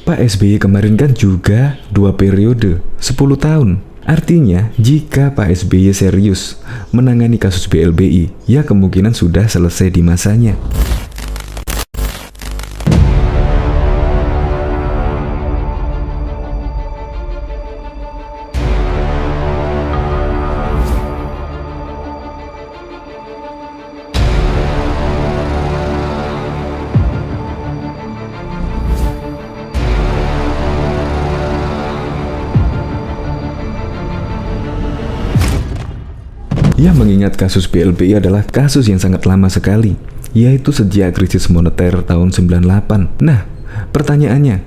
Pak SBY kemarin kan juga 2 periode, 10 tahun. Artinya, jika Pak SBY serius menangani kasus BLBI, ya kemungkinan sudah selesai di masanya. Ya, mengingat kasus BLBI adalah kasus yang sangat lama sekali, yaitu sejak krisis moneter tahun 98. Nah, pertanyaannya,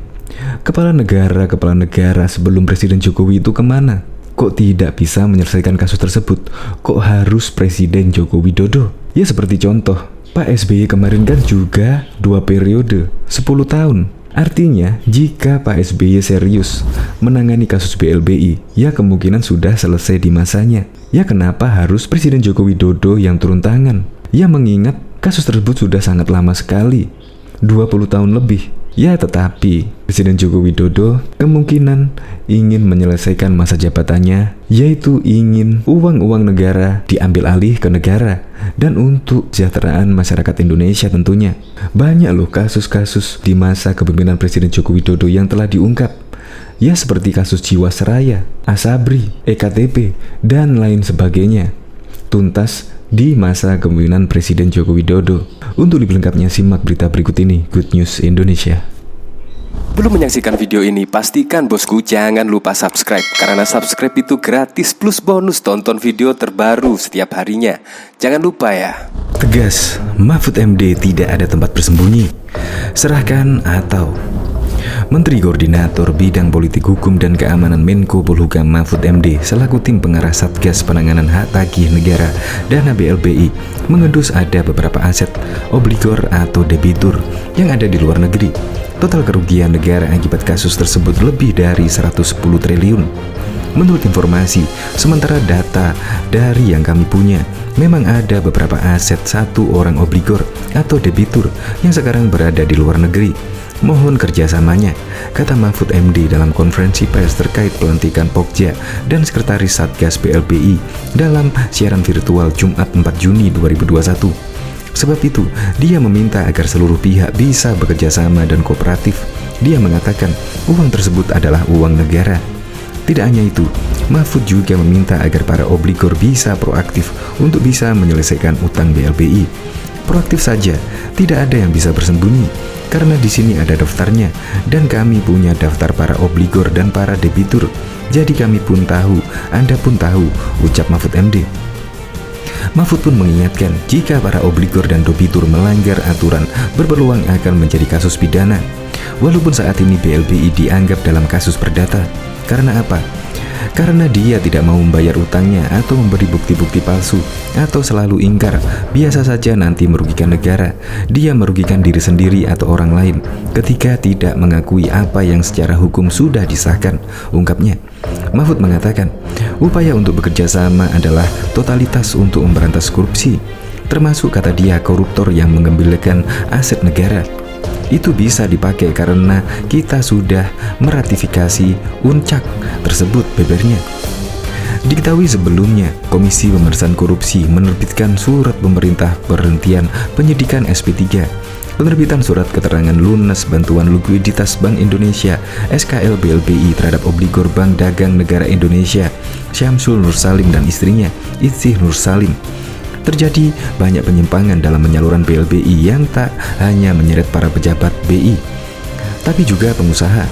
kepala negara sebelum Presiden Jokowi itu kemana? Kok tidak bisa menyelesaikan kasus tersebut? Kok harus Presiden Joko Widodo? Ya seperti contoh, Pak SBY kemarin kan juga 2 periode, 10 tahun. Artinya, jika Pak SBY serius menangani kasus BLBI, ya kemungkinan sudah selesai di masanya. Ya kenapa harus Presiden Joko Widodo yang turun tangan? Ya mengingat kasus tersebut sudah sangat lama sekali, 20 tahun lebih. Ya tetapi Presiden Joko Widodo kemungkinan ingin menyelesaikan masa jabatannya, yaitu ingin uang-uang negara diambil alih ke negara dan untuk kesejahteraan masyarakat Indonesia tentunya. Banyak loh kasus-kasus di masa kepemimpinan Presiden Joko Widodo yang telah diungkap. Ya seperti kasus Jiwasraya, Asabri, EKTP, dan lain sebagainya. Tuntas di masa kepemimpinan Presiden Joko Widodo. Untuk lebih lengkapnya simak berita berikut ini, Good News Indonesia. Belum menyaksikan video ini, pastikan bosku jangan lupa subscribe. Karena subscribe itu gratis plus bonus tonton video terbaru setiap harinya. Jangan lupa ya. Tegas, Mahfud MD tidak ada tempat bersembunyi. Serahkan atau Menteri Koordinator Bidang Politik Hukum dan Keamanan Menko Polhukam Mahfud MD selaku tim pengarah Satgas Penanganan Hak Tagih Negara Dana BLBI mengendus ada beberapa aset obligor atau debitur yang ada di luar negeri. Total kerugian negara akibat kasus tersebut lebih dari 110 triliun. Menurut informasi, sementara data dari yang kami punya, memang ada beberapa aset satu orang obligor atau debitur yang sekarang berada di luar negeri. Mohon kerjasamanya, kata Mahfud MD dalam konferensi pers terkait pelantikan Pokja dan Sekretaris Satgas BLBI dalam siaran virtual Jumat 4 Juni 2021. Sebab itu, dia meminta agar seluruh pihak bisa bekerja sama dan kooperatif. Dia mengatakan uang tersebut adalah uang negara. Tidak hanya itu, Mahfud juga meminta agar para obligor bisa proaktif untuk bisa menyelesaikan utang BLBI. Proaktif saja, tidak ada yang bisa bersembunyi. Karena di sini ada daftarnya, dan kami punya daftar para obligor dan para debitur. Jadi kami pun tahu, Anda pun tahu, ucap Mahfud MD. Mahfud pun mengingatkan, jika para obligor dan debitur melanggar aturan, berpeluang akan menjadi kasus pidana. Walaupun saat ini BLBI dianggap dalam kasus perdata. Karena apa? Karena dia tidak mau membayar utangnya atau memberi bukti-bukti palsu atau selalu ingkar, biasa saja nanti merugikan negara. Dia merugikan diri sendiri atau orang lain ketika tidak mengakui apa yang secara hukum sudah disahkan, ungkapnya. Mahfud mengatakan, upaya untuk bekerja sama adalah totalitas untuk memberantas korupsi, termasuk kata dia koruptor yang mengembalikan aset negara. Itu bisa dipakai karena kita sudah meratifikasi UNCAK tersebut, bebernya. Diketahui sebelumnya, Komisi Pemberantasan Korupsi menerbitkan surat pemerintah perhentian penyidikan SP3, penerbitan surat keterangan lunas bantuan likuiditas Bank Indonesia SKL BLBI terhadap obligor Bank Dagang Negara Indonesia Syamsul Nur Salim dan istrinya Itzih Nur Salim. Terjadi banyak penyimpangan dalam penyaluran BLBI yang tak hanya menyeret para pejabat BI, tapi juga pengusaha.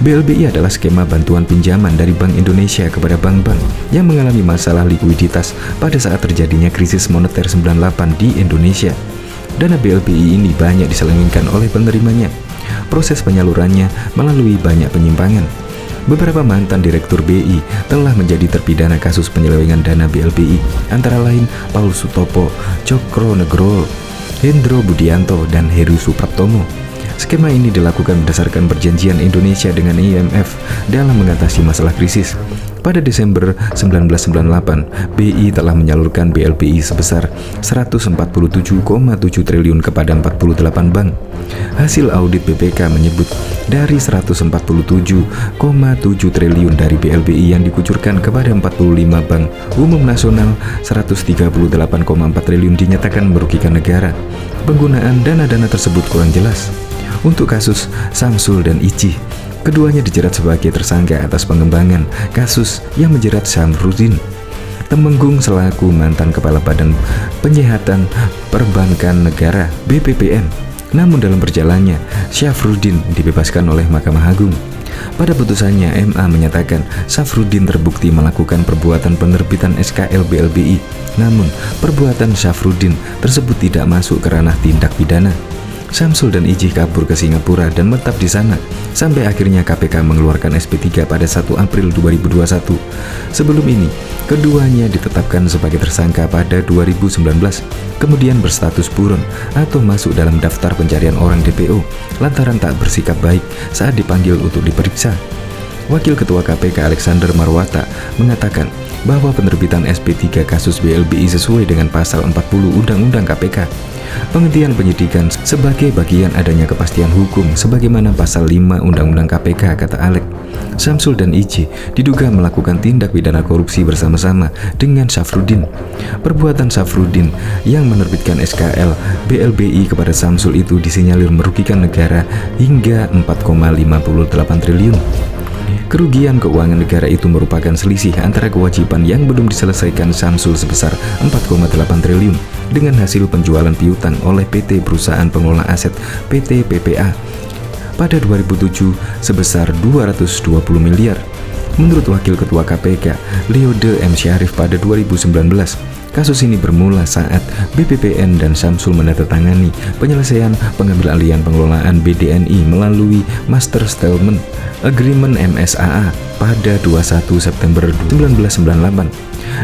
BLBI adalah skema bantuan pinjaman dari Bank Indonesia kepada bank-bank yang mengalami masalah likuiditas pada saat terjadinya krisis moneter 98 di Indonesia. Dana BLBI ini banyak diselewengkan oleh penerimanya. Proses penyalurannya melalui banyak penyimpangan. Beberapa mantan direktur BI telah menjadi terpidana kasus penyelewengan dana BLBI, antara lain Paul Sutopo, Cokro Negoro, Hendro Budianto, dan Heru Supraptomo. Skema ini dilakukan berdasarkan perjanjian Indonesia dengan IMF dalam mengatasi masalah krisis. Pada Desember 1998, BI telah menyalurkan BLBI sebesar 147,7 triliun kepada 48 bank. Hasil audit BPK menyebut dari 147,7 triliun dari BLBI yang dikucurkan kepada 45 bank umum nasional, 138,4 triliun dinyatakan merugikan negara. Penggunaan dana-dana tersebut kurang jelas. Untuk kasus Samsul dan Ici, keduanya dijerat sebagai tersangka atas pengembangan kasus yang menjerat Syafruddin Temenggung selaku mantan Kepala Badan Penyihatan Perbankan Negara (BPPN). Namun dalam perjalanannya, Syafruddin dibebaskan oleh Mahkamah Agung. Pada putusannya, MA menyatakan Syafruddin terbukti melakukan perbuatan penerbitan SKL BLBI. Namun, perbuatan Syafruddin tersebut tidak masuk ke ranah tindak pidana. Samsul dan Ici kabur ke Singapura dan menetap di sana sampai akhirnya KPK mengeluarkan SP3 pada 1 April 2021. Sebelum ini, keduanya ditetapkan sebagai tersangka pada 2019, kemudian berstatus buron atau masuk dalam daftar pencarian orang DPO lantaran tak bersikap baik saat dipanggil untuk diperiksa. Wakil Ketua KPK Alexander Marwata mengatakan bahwa penerbitan SP3 kasus BLBI sesuai dengan pasal 40 Undang-Undang KPK. Penghentian penyidikan sebagai bagian adanya kepastian hukum sebagaimana pasal 5 Undang-Undang KPK, kata Alex. Samsul dan Ici diduga melakukan tindak pidana korupsi bersama-sama dengan Syafruddin. Perbuatan Syafruddin yang menerbitkan SKL BLBI kepada Samsul itu disinyalir merugikan negara hingga 4,58 triliun. Kerugian keuangan negara itu merupakan selisih antara kewajiban yang belum diselesaikan Samsul sebesar 4,8 triliun dengan hasil penjualan piutang oleh PT Perusahaan Pengelola Aset PT PPA pada 2007 sebesar 220 miliar. Menurut Wakil Ketua KPK Leode M. Syarif pada 2019, kasus ini bermula saat BPPN dan Samsul menandatangani penyelesaian pengambil alihan pengelolaan BDNI melalui Master Settlement Agreement MSAA pada 21 September 1998.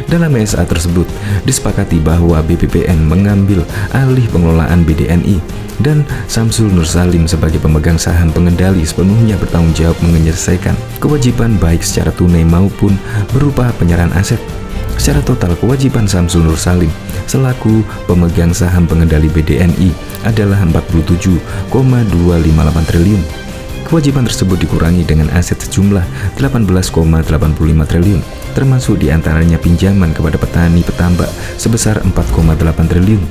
Dalam MSA tersebut disepakati bahwa BPPN mengambil alih pengelolaan BDNI dan Samsul Nur Salim sebagai pemegang saham pengendali sepenuhnya bertanggung jawab menyelesaikan kewajiban baik secara tunai maupun berupa penyerahan aset. Secara total, kewajiban Samsul Nur Salim selaku pemegang saham pengendali BDNI adalah 47,258 triliun. Kewajiban tersebut dikurangi dengan aset sejumlah 18,85 triliun, termasuk diantaranya pinjaman kepada petani petambak sebesar 4,8 triliun.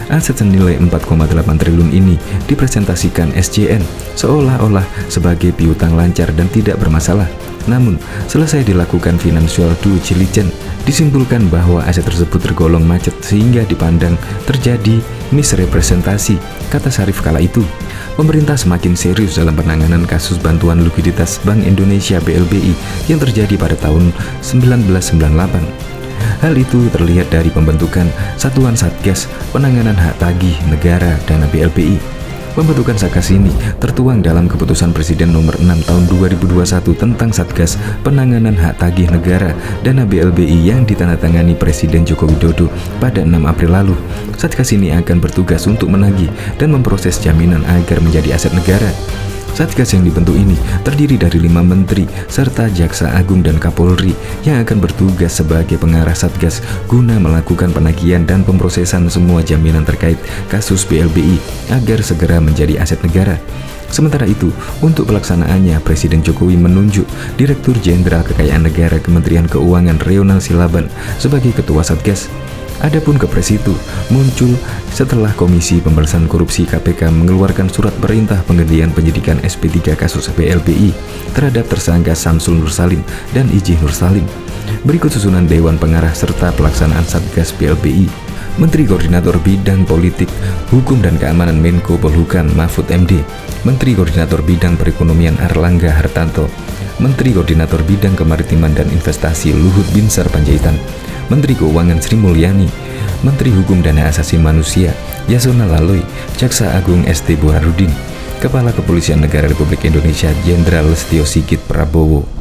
Aset senilai 4,8 triliun ini dipresentasikan SJN seolah-olah sebagai piutang lancar dan tidak bermasalah. Namun, selesai dilakukan financial due diligence, disimpulkan bahwa aset tersebut tergolong macet sehingga dipandang terjadi misrepresentasi, kata Syarif kala itu. Pemerintah semakin serius dalam penanganan kasus bantuan likuiditas Bank Indonesia BLBI yang terjadi pada tahun 1998. Hal itu terlihat dari pembentukan Satuan Satgas Penanganan Hak Tagih Negara Dana BLBI. Pembentukan Satgas ini tertuang dalam Keputusan Presiden Nomor 6 Tahun 2021 tentang Satgas Penanganan Hak Tagih Negara Dana BLBI yang ditandatangani Presiden Joko Widodo pada 6 April lalu. Satgas ini akan bertugas untuk menagih dan memproses jaminan agar menjadi aset negara. Satgas yang dibentuk ini terdiri dari 5 menteri serta Jaksa Agung dan Kapolri yang akan bertugas sebagai pengarah Satgas guna melakukan penagihan dan pemrosesan semua jaminan terkait kasus BLBI agar segera menjadi aset negara. Sementara itu, untuk pelaksanaannya, Presiden Jokowi menunjuk Direktur Jenderal Kekayaan Negara Kementerian Keuangan Reonal Silaban sebagai Ketua Satgas. Adapun Kepres itu muncul setelah Komisi Pemberantasan Korupsi KPK mengeluarkan surat perintah penghentian penyidikan SP3 kasus BLBI terhadap tersangka Samsul Nur Salim dan Ici Nur Salim. Berikut susunan Dewan Pengarah serta pelaksanaan Satgas BLBI. Menteri Koordinator Bidang Politik, Hukum dan Keamanan Menko Polhukam Mahfud MD, Menteri Koordinator Bidang Perekonomian Airlangga Hartarto, Menteri Koordinator Bidang Kemaritiman dan Investasi Luhut Binsar Panjaitan, Menteri Keuangan Sri Mulyani, Menteri Hukum dan Hak Asasi Manusia Yasona Laloy, Jaksa Agung ST Burhanuddin, Kepala Kepolisian Negara Republik Indonesia Jenderal Listio Sigit Prabowo.